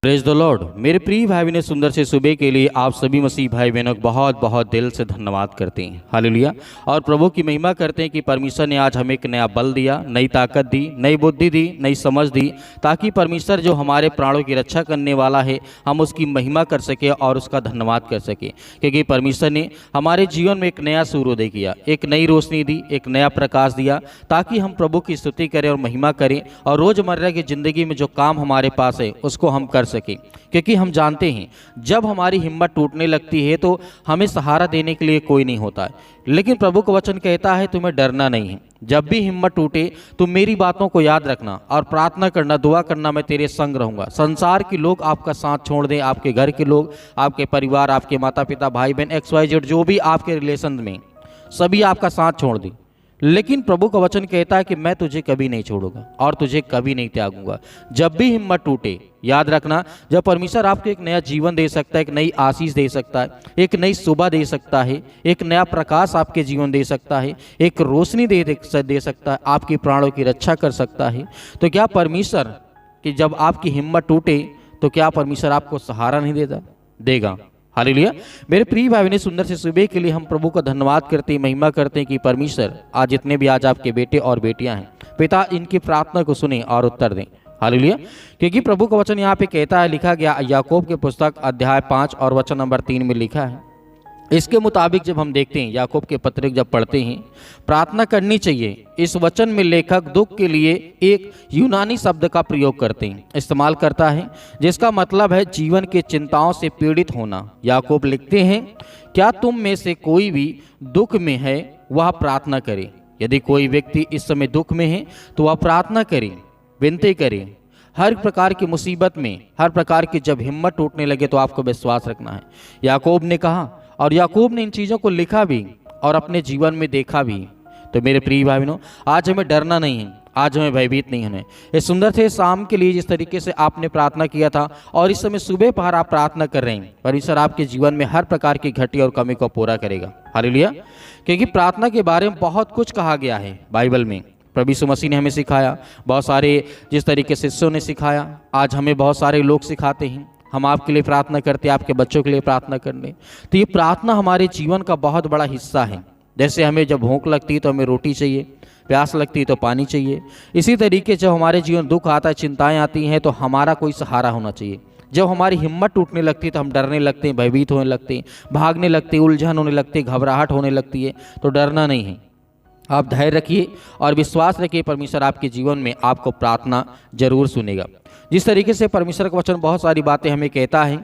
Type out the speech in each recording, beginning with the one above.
Praise the Lord. मेरे प्रिय भाई बहनों, सुंदर से सुबह के लिए आप सभी मसीह भाई बहनों को बहुत बहुत दिल से धन्यवाद करते हैं। हालेलुया। और प्रभु की महिमा करते हैं कि परमेश्वर ने आज हमें एक नया बल दिया, नई ताकत दी, नई बुद्धि दी, नई समझ दी, ताकि परमेश्वर जो हमारे प्राणों की रक्षा करने वाला है हम उसकी महिमा कर सके और उसका धन्यवाद कर सके। क्योंकि परमेश्वर ने हमारे जीवन में एक नया सूर्योदय किया, एक नई रोशनी दी, एक नया प्रकाश दिया, ताकि हम प्रभु की स्तुति करें और महिमा करें और रोज़मर्रा की ज़िंदगी में जो काम हमारे पास है उसको हम कर सके। क्योंकि हम जानते हैं जब हमारी हिम्मत टूटने लगती है तो हमें सहारा देने के लिए कोई नहीं होता है, लेकिन प्रभु का वचन कहता है तुम्हें डरना नहीं है। जब भी हिम्मत टूटे तुम मेरी बातों को याद रखना और प्रार्थना करना, दुआ करना, मैं तेरे संग रहूंगा। संसार के लोग आपका साथ छोड़ दें, आपके घर के लोग, आपके परिवार, आपके माता पिता, भाई बहन, XYZ जो भी आपके रिलेशन में, सभी आपका साथ छोड़ दें, लेकिन प्रभु का वचन कहता है कि मैं तुझे कभी नहीं छोड़ूंगा और तुझे कभी नहीं त्यागूंगा। जब भी हिम्मत टूटे याद रखना, जब परमेश्वर आपको एक नया जीवन दे सकता है, एक नई आशीष दे सकता है, एक नई सुबह दे सकता है, एक नया प्रकाश आपके जीवन दे सकता है, एक रोशनी दे सकता है, आपकी प्राणों की रक्षा कर सकता है, तो क्या परमेश्वर कि जब आपकी हिम्मत टूटे तो क्या परमेश्वर आपको सहारा नहीं देगा? हालेलुया। मेरे प्रिय भाई बहनों, सुंदर से सुबह के लिए हम प्रभु का धन्यवाद करते हैं, महिमा करते हैं कि परमेश्वर आज जितने भी आज आपके बेटे और बेटियां हैं, पिता इनकी प्रार्थना को सुने और उत्तर दें। हालेलुया। क्योंकि प्रभु का वचन यहाँ पे कहता है, लिखा गया याकूब के पुस्तक अध्याय 5 और वचन नंबर 3 में लिखा है, इसके मुताबिक जब हम देखते हैं याकूब के पत्र जब पढ़ते हैं, प्रार्थना करनी चाहिए। इस वचन में लेखक दुख के लिए एक यूनानी शब्द का प्रयोग करते हैं, इस्तेमाल करता है, जिसका मतलब है जीवन के चिंताओं से पीड़ित होना। याकूब लिखते हैं, क्या तुम में से कोई भी दुख में है वह प्रार्थना करे। यदि कोई व्यक्ति इस समय दुख में है तो वह प्रार्थना करे, विनती करे। हर प्रकार की मुसीबत में, हर प्रकार की जब हिम्मत टूटने लगे तो आपको विश्वास रखना है। याकूब ने कहा और याकूब ने इन चीज़ों को लिखा भी और अपने जीवन में देखा भी। तो मेरे प्रिय भाई बहनों, आज हमें डरना नहीं है, आज हमें भयभीत नहीं होना है। इस सुंदर से शाम के लिए जिस तरीके से आपने प्रार्थना किया था और इस समय सुबह पहर आप प्रार्थना कर रहे हैं, परमेश्वर आपके जीवन में हर प्रकार की घटी और कमी को पूरा करेगा। हालेलुया। क्योंकि प्रार्थना के बारे में बहुत कुछ कहा गया है बाइबल में। प्रभु यीशु मसीह ने हमें सिखाया, बहुत सारे जिस तरीके से शिष्यों ने सिखाया, आज हमें बहुत सारे लोग सिखाते हैं। हम आपके लिए प्रार्थना करते हैं, आपके बच्चों के लिए प्रार्थना कर लें। तो ये प्रार्थना हमारे जीवन का बहुत बड़ा हिस्सा है। जैसे हमें जब भूख लगती है तो हमें रोटी चाहिए, प्यास लगती है तो पानी चाहिए, इसी तरीके जब हमारे जीवन दुख आता है, चिंताएं आती हैं, तो हमारा कोई सहारा होना चाहिए। जब हमारी हिम्मत टूटने लगती है तो हम डरने लगते हैं, भयभीत होने लगते हैं, भागने लगते हैं, उलझन होने लगती है, घबराहट होने लगती है। तो डरना नहीं है, आप धैर्य रखिए और विश्वास रखिए, परमेश्वर आपके जीवन में आपको प्रार्थना जरूर सुनेगा। जिस तरीके से परमेश्वर का वचन बहुत सारी बातें हमें कहता है,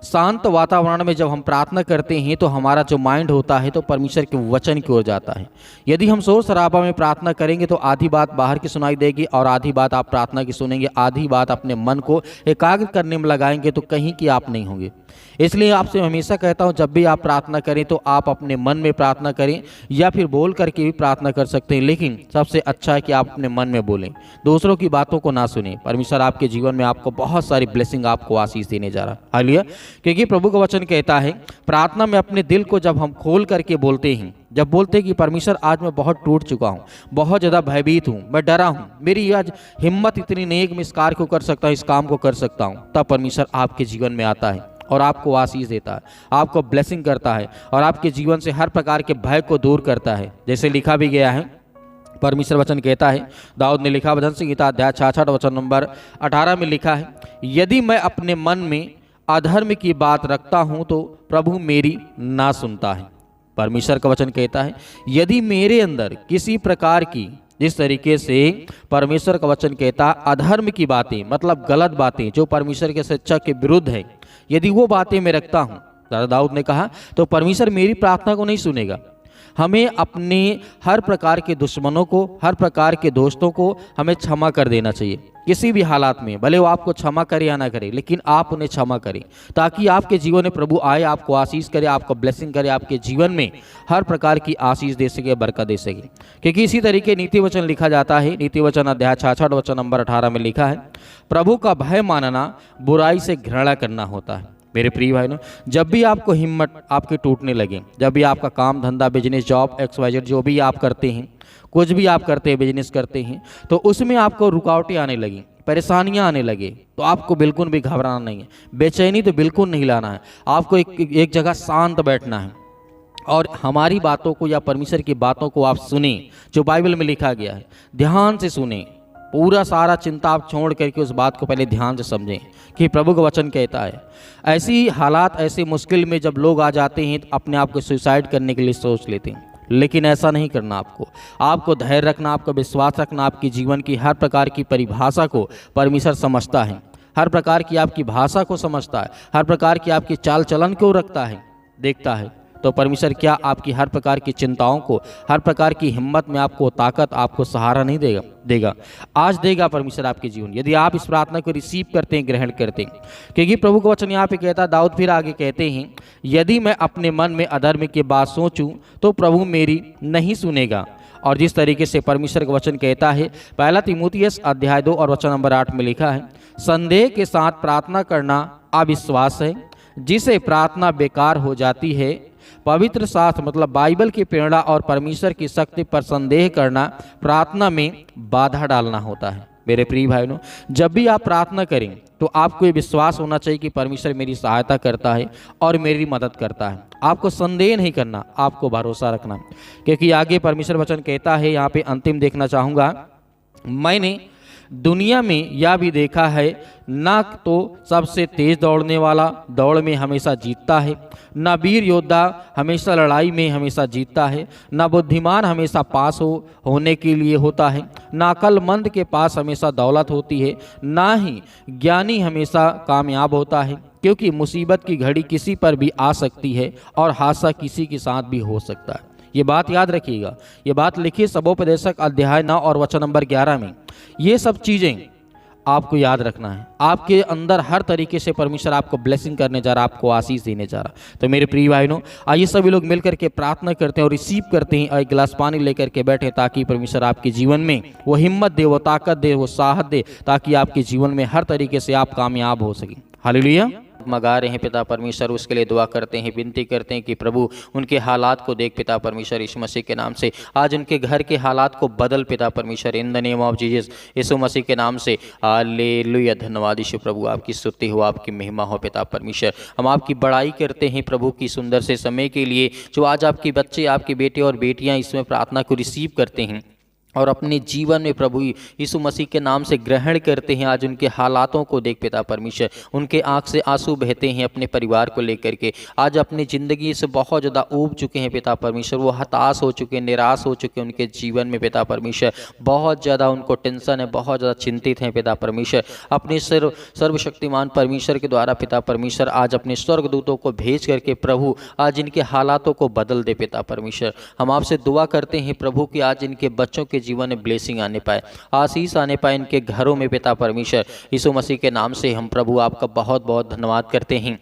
शांत वातावरण में जब हम प्रार्थना करते हैं तो हमारा जो माइंड होता है तो परमेश्वर के वचन की ओर जाता है। यदि हम शोर शराबा में प्रार्थना करेंगे तो आधी बात बाहर की सुनाई देगी और आधी बात आप प्रार्थना की सुनेंगे, आधी बात अपने मन को एकाग्र करने में लगाएंगे तो कहीं की आप नहीं होंगे। इसलिए आपसे हमेशा कहता हूं, जब भी आप प्रार्थना करें तो आप अपने मन में प्रार्थना करें या फिर बोल करके भी प्रार्थना कर सकते हैं, लेकिन सबसे अच्छा है कि आप अपने मन में बोलें, दूसरों की बातों को ना सुनें। परमेश्वर आपके जीवन में आपको बहुत सारी ब्लेसिंग, आपको आशीष देने जा रहा है। हालेलुया। क्योंकि प्रभु का वचन कहता है, प्रार्थना में अपने दिल को जब हम खोल करके बोलते हैं, जब बोलते हैं कि परमेश्वर आज मैं बहुत टूट चुका हूँ, बहुत ज़्यादा भयभीत हूँ, मैं डरा हूँ, मेरी आज हिम्मत इतनी नहीं है कि मैं इस कार्य को कर सकता हूँ, इस काम को कर सकता हूँ, तब परमेश्वर आपके जीवन में आता है और आपको आशीष देता है, आपको ब्लेसिंग करता है और आपके जीवन से हर प्रकार के भय को दूर करता है। जैसे लिखा भी गया है, परमेश्वर वचन कहता है, दाऊद ने लिखा भजन संहिता अध्याय 66 वचन नंबर 18 में लिखा है, यदि मैं अपने मन में अधर्म की बात रखता हूं तो प्रभु मेरी ना सुनता है। परमेश्वर का वचन कहता है, यदि मेरे अंदर किसी प्रकार की, जिस तरीके से परमेश्वर का वचन कहता है, अधर्म की बातें मतलब गलत बातें जो परमेश्वर के सच्चा के विरुद्ध है, यदि वो बातें मैं रखता हूँ, दाऊद ने कहा, तो परमेश्वर मेरी प्रार्थना को नहीं सुनेगा। हमें अपने हर प्रकार के दुश्मनों को, हर प्रकार के दोस्तों को हमें क्षमा कर देना चाहिए किसी भी हालात में, भले वो आपको क्षमा करे या ना करे, लेकिन आप उन्हें क्षमा करें ताकि आपके जीवन में प्रभु आए, आपको आशीष करे, आपको ब्लेसिंग करे, आपके जीवन में हर प्रकार की आशीष दे सके, बरकत दे सके। क्योंकि इसी तरीके नीति वचन लिखा जाता है, नीति वचन अध्याय 66 वचन नंबर 18 में लिखा है, प्रभु का भय मानना बुराई से घृणा करना होता है। मेरे प्रिय भाइयों, जब भी आपको हिम्मत आपके टूटने लगे, जब भी आपका काम धंधा, बिजनेस, जॉब, XYZ जो भी आप करते हैं, कुछ भी आप करते हैं, बिजनेस करते हैं, तो उसमें आपको रुकावटें आने लगी, परेशानियां आने लगे तो आपको बिल्कुल भी घबराना नहीं है, बेचैनी तो बिल्कुल नहीं लाना है। आपको एक जगह शांत बैठना है और हमारी बातों को या परमेश्वर की बातों को आप सुने, जो बाइबल में लिखा गया है ध्यान से सुने। पूरा सारा चिंता आप छोड़ करके उस बात को पहले ध्यान से समझें कि प्रभु का वचन कहता है। ऐसी हालात, ऐसी मुश्किल में जब लोग आ जाते हैं तो अपने आप को सुसाइड करने के लिए सोच लेते हैं, लेकिन ऐसा नहीं करना। आपको धैर्य रखना, आपको विश्वास रखना। आपकी जीवन की हर प्रकार की परिभाषा को परमेश्वर समझता है, हर प्रकार की आपकी भाषा को समझता है, हर प्रकार की आपकी चाल चलन को रखता है, देखता है। तो परमेश्वर क्या आपकी हर प्रकार की चिंताओं को, हर प्रकार की हिम्मत में आपको ताकत, आपको सहारा नहीं देगा? आज देगा परमेश्वर आपके जीवन, यदि आप इस प्रार्थना को रिसीव करते हैं, ग्रहण करते हैं। क्योंकि प्रभु का वचन यहाँ पे कहता है, दाऊद फिर आगे कहते हैं, यदि मैं अपने मन में अधर्म की बात सोचूं तो प्रभु मेरी नहीं सुनेगा। और जिस तरीके से परमेश्वर का वचन कहता है, पहला तीमुथियुस अध्याय 2 और वचन नंबर 8 में लिखा है, संदेह के साथ प्रार्थना करना अविश्वास है, जिसे प्रार्थना बेकार हो जाती है। पवित्र शास्त्र मतलब बाइबल की प्रेरणा और परमेश्वर की शक्ति पर संदेह करना प्रार्थना में बाधा डालना होता है। मेरे प्रिय भाइयों, जब भी आप प्रार्थना करें तो आपको ये विश्वास होना चाहिए कि परमेश्वर मेरी सहायता करता है और मेरी मदद करता है। आपको संदेह नहीं करना, आपको भरोसा रखना, क्योंकि आगे परमेश्वर वचन कहता है, यहाँ पे अंतिम देखना चाहूँगा, मैंने दुनिया में यह भी देखा है, न तो सबसे तेज दौड़ने वाला दौड़ में हमेशा जीतता है, न वीर योद्धा हमेशा लड़ाई में हमेशा जीतता है, न बुद्धिमान हमेशा पास होने के लिए होता है, न अक्लमंद के पास हमेशा दौलत होती है, न ही ज्ञानी हमेशा कामयाब होता है। क्योंकि मुसीबत की घड़ी किसी पर भी आ सकती है और हादसा किसी के साथ भी हो सकता है। ये बात याद रखिएगा, ये बात लिखी सबोपदेशक अध्याय 9 और वचन नंबर 11 में। ये सब चीज़ें आपको याद रखना है। आपके अंदर हर तरीके से परमेश्वर आपको ब्लेसिंग करने जा रहा, आपको आशीष देने जा रहा। तो मेरे प्रिय भाइयों, आइए सभी लोग मिलकर के प्रार्थना करते हैं और रिसीव करते हैं। एक गिलास पानी लेकर के बैठे, ताकि परमेश्वर आपके जीवन में वो हिम्मत दे, वो ताकत दे, वो साहस दे, ताकि आपके जीवन में हर तरीके से आप कामयाब हो सकें। हालेलुया। मगा रहे हैं पिता परमेश्वर, उसके लिए दुआ करते हैं, विनती करते हैं कि प्रभु उनके हालात को देख पिता परमेश्वर, यीशु मसीह के नाम से आज उनके घर के हालात को बदल पिता परमेश्वर, in the name of Jesus, यीशु मसीह के नाम से। हालेलुया। धन्यवाद यीशु प्रभु, आपकी स्तुति हो, आपकी महिमा हो पिता परमेश्वर। हम आपकी बड़ाई करते हैं प्रभु की सुंदर से समय के लिए, जो आज आपके बच्चे, आपके बेटे और बेटियां इसमें प्रार्थना को रिसीव करते हैं और अपने जीवन में प्रभु यीशु मसीह के नाम से ग्रहण करते हैं। आज उनके हालातों को देख पिता परमेश्वर, उनके आंख से आंसू बहते हैं अपने परिवार को लेकर के। आज अपनी ज़िंदगी से बहुत ज़्यादा ऊब चुके हैं पिता परमेश्वर, वो हताश हो चुके हैं, निराश हो चुके हैं उनके जीवन में पिता परमेश्वर। बहुत ज़्यादा उनको टेंशन है, बहुत ज़्यादा चिंतित हैं पिता परमेश्वर। अपने सर्वशक्तिमान परमेश्वर के द्वारा पिता परमेश्वर आज अपने स्वर्गदूतों को भेज करके प्रभु आज इनके हालातों को बदल दे पिता परमेश्वर। हम आपसे दुआ करते हैं प्रभु कि आज इनके बच्चों के जीवन में ब्लेसिंग आने पाए, आशीष आने पाए इनके घरों में पिता परमेश्वर। यीशु मसीह के नाम से हम प्रभु आपका बहुत बहुत धन्यवाद करते हैं।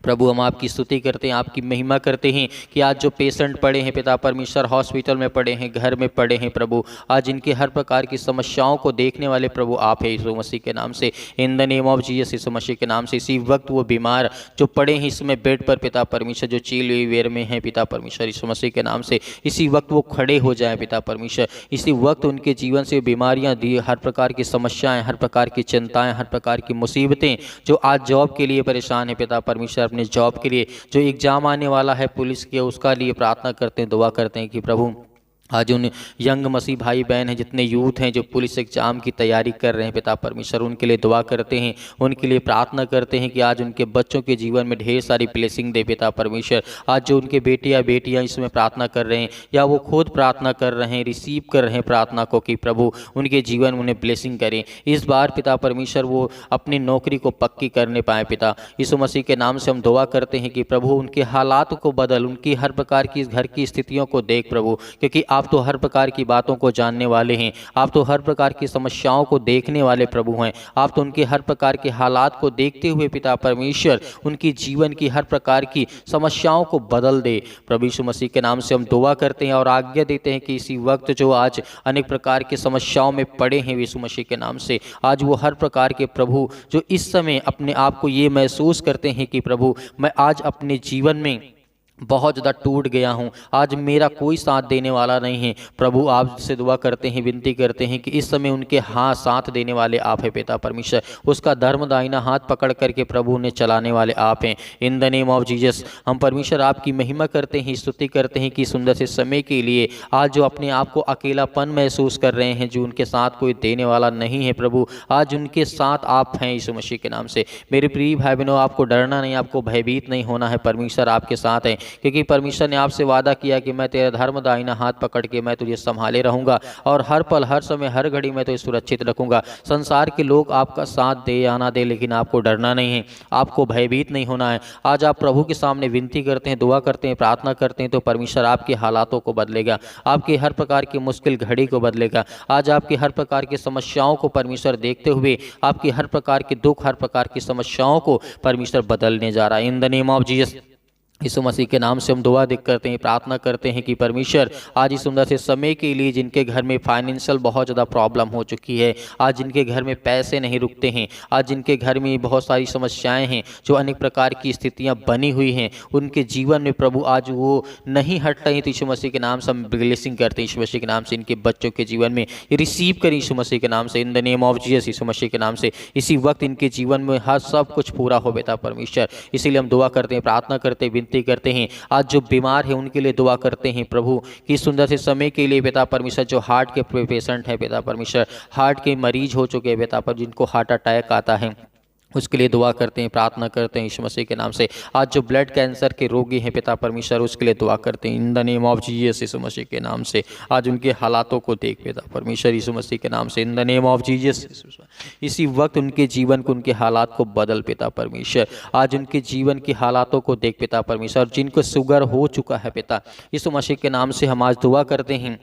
प्रभु हम आपकी स्तुति करते हैं, आपकी महिमा करते हैं कि आज जो पेशेंट पड़े हैं पिता परमेश्वर, हॉस्पिटल में पड़े हैं, घर में पड़े हैं प्रभु, आज इनके हर प्रकार की समस्याओं को देखने वाले प्रभु आप हैं यीशु मसीह के नाम से, in the name of Jesus, यीशु मसीह के नाम से। इसी वक्त वो बीमार जो पड़े हैं इसमें बेड पर पिता परमेश्वर, जो चील वेर में हैं पिता परमेश्वर, यीशु मसीह के नाम से इसी वक्त वो खड़े हो जाए पिता परमेश्वर। इसी वक्त उनके जीवन से बीमारियाँ दी, हर प्रकार की समस्याएँ, हर प्रकार की चिंताएँ, हर प्रकार की मुसीबतें, जो आज जॉब के लिए परेशान है पिता परमेश्वर, अपने जॉब के लिए जो एग्जाम आने वाला है पुलिस के, उसका लिए प्रार्थना करते हैं, दुआ करते हैं कि प्रभु आज उन यंग मसीह भाई बहन हैं, जितने यूथ हैं जो पुलिस एग्जाम की तैयारी कर रहे हैं पिता परमेश्वर, उनके लिए दुआ करते हैं, उनके लिए प्रार्थना करते हैं कि आज उनके बच्चों के जीवन में ढेर सारी ब्लेसिंग दे पिता परमेश्वर। आज जो उनके बेटे या बेटियां इसमें प्रार्थना कर रहे हैं या वो खुद प्रार्थना कर रहे हैं, रिसीव कर रहे हैं प्रार्थना को, कि प्रभु उनके जीवन में उन्हें ब्लेसिंग करें। इस बार पिता परमेश्वर वो अपनी नौकरी को पक्की करने पाए पिता यीशु मसीह के नाम से हम दुआ करते हैं कि प्रभु उनके हालात को बदल, उनकी हर प्रकार की घर की स्थितियों को देख प्रभु, क्योंकि आप तो हर प्रकार की बातों को जानने वाले हैं, आप तो हर प्रकार की समस्याओं को देखने वाले प्रभु हैं। आप तो उनके हर प्रकार के हालात को देखते हुए पिता परमेश्वर उनकी जीवन की हर प्रकार की समस्याओं को बदल दे। प्रभु यीशु मसीह के नाम से हम दुआ करते हैं और आज्ञा देते हैं कि इसी वक्त जो आज अनेक प्रकार की समस्याओं में पड़े हैं यीशु मसीह के नाम से, आज वो हर प्रकार के प्रभु जो इस समय अपने आप को ये महसूस करते हैं कि प्रभु मैं आज अपने जीवन में बहुत ज़्यादा टूट गया हूँ, आज मेरा कोई साथ देने वाला नहीं है। प्रभु आपसे दुआ करते हैं, विनती करते हैं कि इस समय उनके हाथ साथ देने वाले आप हैं पिता परमेश्वर। उसका धर्मदायिना हाथ पकड़ करके प्रभु उन्हें चलाने वाले आप हैं। In the name of Jesus हम परमेश्वर आपकी महिमा करते हैं, स्तुति करते हैं कि सुंदर से समय के लिए आज जो अपने आप को अकेलापन महसूस कर रहे हैं, जो उनके साथ कोई देने वाला नहीं है प्रभु, आज उनके साथ आप हैं यीशु मसीह के नाम से। मेरे प्रिय भाई बहनों, आपको डरना नहीं, आपको भयभीत नहीं होना है, परमेश्वर आपके साथ है। क्योंकि परमेश्वर ने आपसे वादा किया कि मैं तेरा धर्मदायिना हाथ पकड़ के मैं तुझे संभाले रहूँगा और हर पल, हर समय, हर घड़ी में तुझे सुरक्षित रखूँगा। संसार के लोग आपका साथ दे या ना दे, लेकिन आपको डरना नहीं है, आपको भयभीत नहीं होना है। आज आप प्रभु के सामने विनती करते हैं, दुआ करते हैं, प्रार्थना करते हैं, तो परमेश्वर आपके हालातों को बदलेगा, आपकी हर प्रकार की मुश्किल घड़ी को बदलेगा। आज आपकी हर प्रकार की समस्याओं को परमेश्वर देखते हुए आपकी हर प्रकार के दुख, हर प्रकार की समस्याओं को परमेश्वर बदलने जा रहा है। In the name of Jesus यीशु मसीह के नाम से हम दुआ करते हैं, प्रार्थना करते हैं कि परमेश्वर आज इस सुंदर से समय के लिए जिनके घर में फाइनेंशियल बहुत ज़्यादा प्रॉब्लम हो चुकी है, आज जिनके घर में पैसे नहीं रुकते हैं, आज जिनके घर में बहुत सारी समस्याएं हैं, जो अनेक प्रकार की स्थितियां बनी हुई हैं, उनके जीवन में प्रभु आज वो नहीं हट रही, तो यीशु मसीह के नाम से हम ब्लेसिंग करते हैं। यीशु मसीह के नाम से इनके बच्चों के जीवन में रिसीव करें यीशु मसीह के नाम से। In the name of Jesus यीशु मसीह के नाम से इसी वक्त इनके जीवन में हर सब कुछ पूरा हो बेटा परमेश्वर। इसीलिए हम दुआ करते हैं, प्रार्थना करते हैं, करते हैं। आज जो बीमार है उनके लिए दुआ करते हैं प्रभु कि सुंदर से समय के लिए पिता परमेश्वर, जो हार्ट के पेशेंट है पिता परमेश्वर, हार्ट के मरीज हो चुके हैं पिता पर, जिनको हार्ट अटैक आता है, उसके लिए दुआ करते हैं, प्रार्थना करते हैं यीशु मसीह के नाम से। आज जो ब्लड कैंसर के रोगी हैं पिता परमेश्वर, उसके लिए दुआ करते हैं in the name of Jesus यीशु मसीह के नाम से। आज उनके हालातों को देख पिता परमेश्वर यीशु मसीह के नाम से, in the name of Jesus. इसी वक्त उनके जीवन को, उनके हालात को बदल पिता परमेश्वर। आज उनके जीवन की हालातों को देख पिता परमेश्वर। जिनको शुगर हो चुका है पिता यीशु मसीह के नाम से हम आज दुआ करते हैं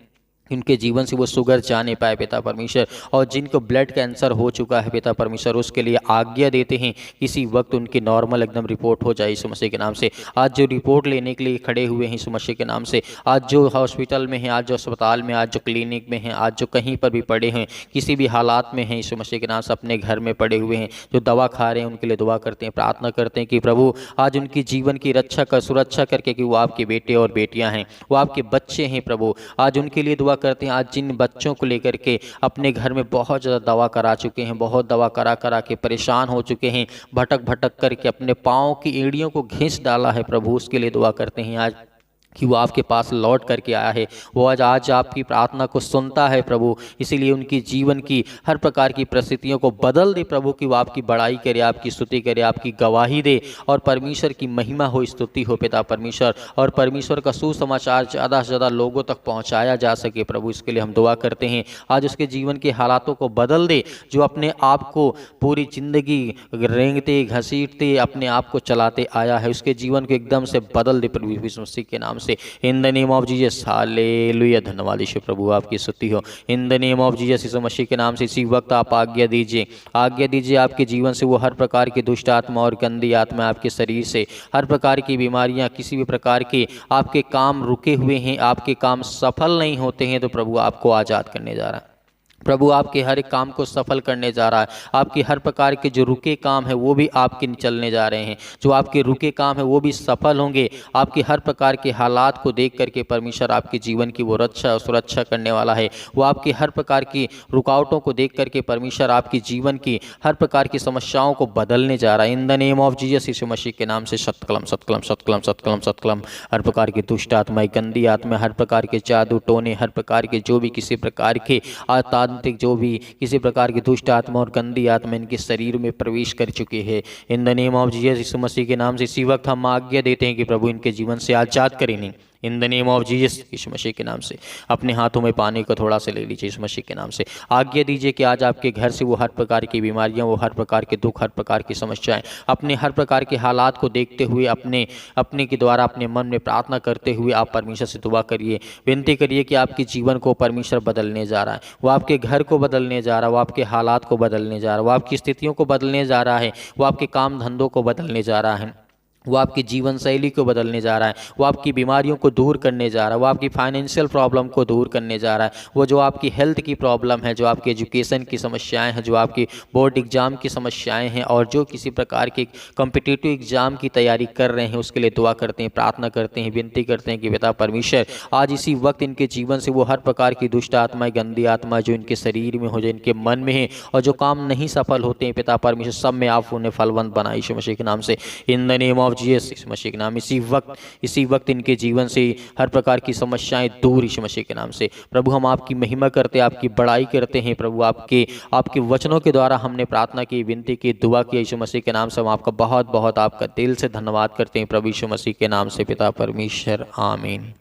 उनके जीवन से वो शुगर जाने पाए पिता परमेश्वर। और जिनको ब्लड कैंसर हो चुका है पिता परमेश्वर, उसके लिए आज्ञा देते हैं इसी वक्त उनकी नॉर्मल एकदम रिपोर्ट हो जाए यीशु मसीह के नाम से। आज जो रिपोर्ट लेने के लिए खड़े हुए हैं यीशु मसीह के नाम से, आज जो हॉस्पिटल में हैं, आज जो अस्पताल में, आज जो क्लिनिक में हैं, आज जो कहीं पर भी पड़े हैं, किसी भी हालात में हैं यीशु मसीह के नाम से, अपने घर में पड़े हुए हैं, जो दवा खा रहे हैं, उनके लिए दुआ करते हैं, प्रार्थना करते हैं कि प्रभु आज उनकी जीवन की रक्षा कर, सुरक्षा करके, कि वो आपके बेटे और बेटियां हैं, वो आपके बच्चे हैं प्रभु। आज उनके लिए दुआ करते हैं। आज जिन बच्चों को लेकर के अपने घर में बहुत ज़्यादा दवा करा चुके हैं, बहुत दवा करा करा के परेशान हो चुके हैं, भटक भटक करके अपने पाँव की एड़ियों को घिस डाला है प्रभु, उसके लिए दुआ करते हैं आज कि वो आपके पास लौट करके आया है। वो आज आपकी प्रार्थना को सुनता है प्रभु। इसीलिए उनकी जीवन की हर प्रकार की परिस्थितियों को बदल दे प्रभु, कि वो आपकी बड़ाई करे, आपकी स्तुति करे, आपकी गवाही दे, और परमेश्वर की महिमा हो, स्तुति हो पिता परमेश्वर, और परमेश्वर का सुसमाचार ज़्यादा से ज़्यादा लोगों तक पहुँचाया जा सके प्रभु। इसके लिए हम दुआ करते हैं। आज उसके जीवन के हालातों को बदल दे, जो अपने आप को पूरी ज़िंदगी रेंगते घसीटते अपने आप को चलाते आया है, उसके जीवन को एकदम से बदल दे प्रभु यीशु मसीह के नाम से। In the name of Jesus, hallelujah. धन्यवाद यीशु प्रभु, आपकी स्तुति हो। In the name of Jesus यीशु मसीह के नाम से इसी वक्त आप आज्ञा दीजिए आपके जीवन से वो हर प्रकार की दुष्ट आत्मा और गंदी आत्मा आपके शरीर से, हर प्रकार की बीमारियां, किसी भी प्रकार के आपके काम रुके हुए हैं, आपके काम सफल नहीं होते हैं, तो प्रभु आपको आज़ाद करने जा रहा है। प्रभु आपके हर एक काम को सफल करने जा रहा है। आपकी हर प्रकार के जो रुके काम है वो भी आपके चलने जा रहे हैं। जो आपके रुके काम है वो भी सफल होंगे। आपकी हर प्रकार के हालात को देख करके परमेश्वर आपके जीवन की वो रक्षा और सुरक्षा करने वाला है। वो आपकी हर प्रकार की रुकावटों को देख करके परमेश्वर आपकी जीवन की हर प्रकार की समस्याओं को बदलने जा रहा है। In the name of Jesus यीशु मसीह के नाम से सत्कलम सत्कलम सत्कलम सत्कलम सत्कलम। हर प्रकार की दुष्ट आत्माएं, गंदी आत्मा, हर प्रकार के जादू टोने, हर प्रकार के जो भी किसी प्रकार के जो भी किसी प्रकार की दुष्ट आत्मा और गंदी आत्मा इनके शरीर में प्रवेश कर चुके हैं, in the name of Jesus यीशु मसीह के नाम से इसी वक्त हम आज्ञा देते हैं कि प्रभु इनके जीवन से आजाद करें। In the name of Jesus यीशु मसीह के नाम से अपने हाथों में पानी को थोड़ा सा ले लीजिए। यीशु मसीह के नाम से आज्ञा दीजिए कि आज आपके घर से वो हर प्रकार की बीमारियां, वो हर प्रकार के दुख, हर प्रकार की समस्याएं, अपने हर प्रकार के हालात को देखते हुए अपने के द्वारा अपने मन में प्रार्थना करते हुए आप परमेश्वर से दुआ करिए, विनती करिए कि आपके जीवन को परमेश्वर बदलने जा रहा है। वो आपके घर को बदलने जा रहा है, वो आपके हालात को बदलने जा रहा है, वो आपकी स्थितियों को बदलने जा रहा है, वो आपके काम धंधों को बदलने जा रहा है, वो आपकी जीवन शैली को बदलने जा रहा है, वो आपकी बीमारियों को दूर करने जा रहा है, वो आपकी फाइनेंशियल प्रॉब्लम को दूर करने जा रहा है, वो जो आपकी हेल्थ की प्रॉब्लम है, जो आपकी एजुकेशन की समस्याएं हैं, जो आपकी बोर्ड एग्ज़ाम की समस्याएं हैं, और जो किसी प्रकार के कॉम्पिटिटिव एग्ज़ाम की तैयारी कर रहे हैं, उसके लिए दुआ करते हैं, प्रार्थना करते हैं, विनती करते हैं कि पिता परमेश्वर आज इसी वक्त इनके जीवन से वो हर प्रकार की दुष्ट आत्माएं, गंदी आत्मा जो इनके शरीर में हो, जो इनके मन में है, और जो काम नहीं सफल होते हैं, पिता परमेश्वर सब में आप उन्हें फलवंत बनाए यीशु मसीह के नाम से, in the name of Jesus यीशु मसीह के नाम। इसी वक्त इनके जीवन से हर प्रकार की समस्याएं दूर यीशु मसीह के नाम से। प्रभु हम आपकी महिमा करते हैं, आपकी बड़ाई करते हैं प्रभु, आपके वचनों के द्वारा हमने प्रार्थना की, विनती की, दुआ की यीशु मसीह के नाम से। हम आपका बहुत बहुत आपका दिल से धन्यवाद करते हैं प्रभु यीशु मसीह के नाम से पिता परमेश्वर, आमीन।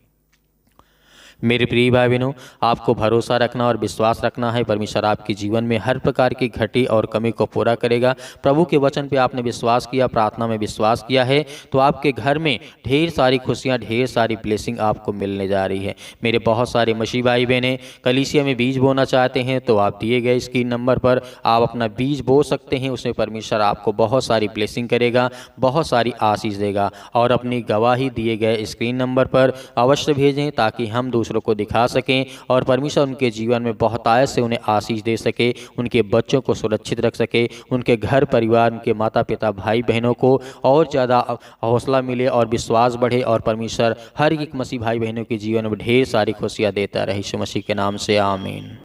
मेरे प्रिय भाई बहनों, आपको भरोसा रखना और विश्वास रखना है, परमेश्वर आपके जीवन में हर प्रकार की घटी और कमी को पूरा करेगा। प्रभु के वचन पे आपने विश्वास किया, प्रार्थना में विश्वास किया है, तो आपके घर में ढेर सारी खुशियां, ढेर सारी ब्लेसिंग आपको मिलने जा रही है। मेरे बहुत सारे मसीह भाई बहनें कलीसिया में बीज बोना चाहते हैं, तो आप दिए गए स्क्रीन नंबर पर आप अपना बीज बो सकते हैं। उसमें परमेश्वर आपको बहुत सारी ब्लेसिंग करेगा, बहुत सारी आशीष देगा। और अपनी गवाही दिए गए स्क्रीन नंबर पर अवश्य भेजें, ताकि हम दूसरों को दिखा सकें और परमेश्वर उनके जीवन में बहुतायत से उन्हें आशीष दे सके, उनके बच्चों को सुरक्षित रख सके, उनके घर परिवार, उनके माता पिता, भाई बहनों को और ज़्यादा हौसला मिले और विश्वास बढ़े, और परमेश्वर हर एक मसीह भाई बहनों के जीवन में ढेर सारी खुशियाँ देता रहे यीशु मसीह के नाम से, आमीन।